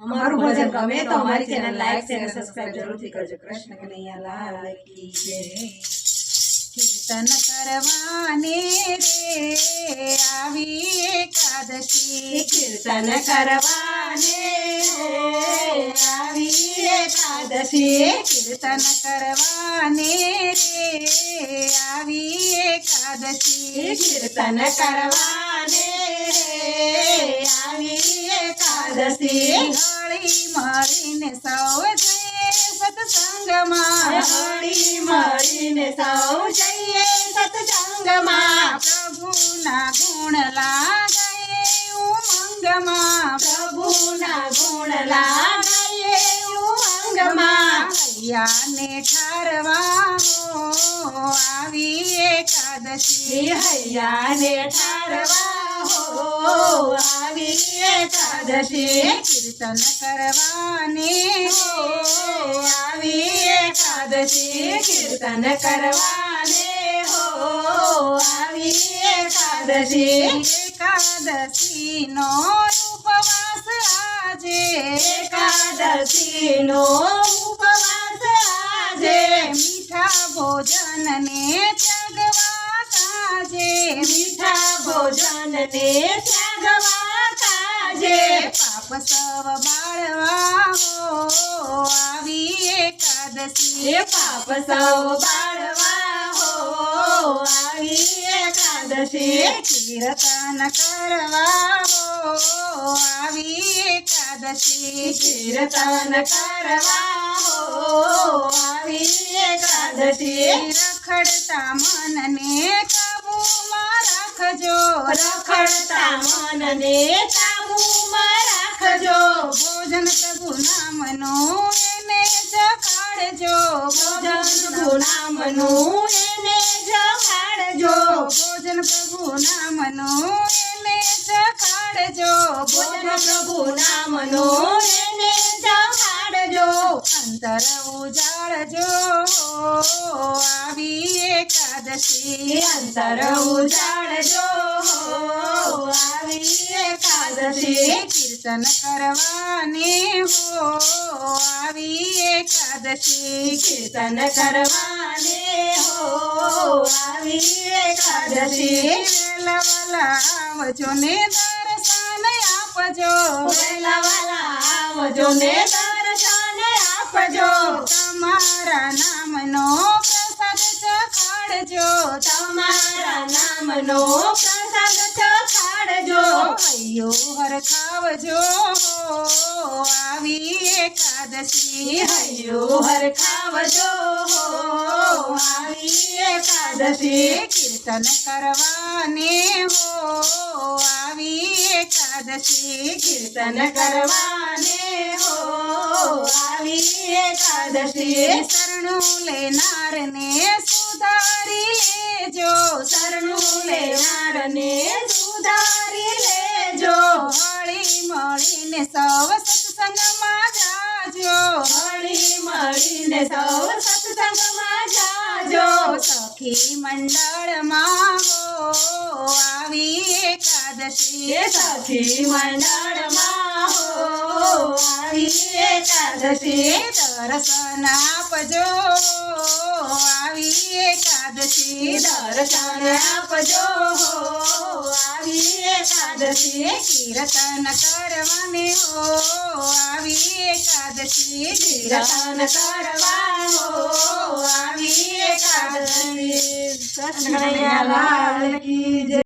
અમારું ભજન ગમે તો અમારી ચેનલ લાઈક શેર અને સબસ્ક્રાઇબ જરૂરથી કરજો। કૃષ્ણ કનૈયા લાલ કી જય। કીર્તન કરવાને રે આવી એકાદશી, કીર્તન કરવાને આવી એકાદશી, કીર્તન કરવાને રે આવી એકાદશી, કીર્તન કરવાને આવી એકાદશી, હળી મળીને સૌ જઈએ સત્સંગમાં, હળી મળીને સૌ જઈએ સત્સંગમાં, પ્રભુના ગુણ લાગીએ ઉમંગમાં, પ્રભુના ગુણ લાગીએ ઉમંગમાં, હૈયાને ઠારવા હો આવી એકાદશી, હૈયાને ઠારવા હો આવી એકાદશી, કીર્તન કરવાને હો આવી એકાદશી, કીર્તન કરવાને હો આવી એકાદશી, એકાદશી નો ઉપવાસ આજે, એકાદશી નો ઉપવાસ આજે, મીઠા ભોજન ને ત્યાગવા કાજે, મીઠા ભોજન ને ત્યાગવા કાજે, પાપ સવ બાળવા હો આવી એકાદશી, પાપ સૌ બાળવા હો આવી એકાદશી, કીર્તન કરવા હો આવી એકાદશી, કીર્તન કરવા હો આવી એકાદશી, રખડતા મનને કાબૂમાં રાખજો, રખડતા મનને કાબૂમાં રાખજો, ભોજન પ્રભુ નામનું એને જખાડજો, ભોજન પ્રભુ નામનું એને જમાડજો, ભોજન પ્રભુ નામનું એને જખાડજો, ભોજન પ્રભુ નામનું એને જમાડજો, અંતર ઉજાળજો આવી એકાદશી, અંતર ઉજાડજો આવી એકાદશી, કીર્તન કરવાને હો આવી એકાદશી, કીર્તન કરવાને હો આવી એકાદશી, વેલા વાલા આવજો ને દર્શન આપજો, વહેલા વાલા આવજો ને દર્શન આપજો, તમારા નામનો પ્રસાદ ચખાડજો, તમારા નામનો પ્રસાદ ચખાડજો, હૈયો હરખાવજો આવી એકાદશી, હૈયો હરખાવજો આવી એકાદશી, કીર્તન કરવાને હો આવી એકાદશી, કીર્તન કરવાને હો આવી એકાદશી, શરણું લેનારને સુધારી લેજો, શરણું લેનારને સુધારી લેજો, હળી મળીને સૌ સત્સંગમાં જાજો, હળી મળીને સૌ સત્સંગમાં જાજો, સખી મંડળમાં હો આવી એકાદશી, સખી મંડળમાં હો આવી એકાદશી, દર્શન આપજો આવી એકાદશી, દર્શન આપજો આવી એકાદશી, કીર્તન કરવાને હો આવી એકાદશી, કીર્તન કરવા હો આવી એકાદશી, કૃષ્ણ કનૈયા લાલ કી જય।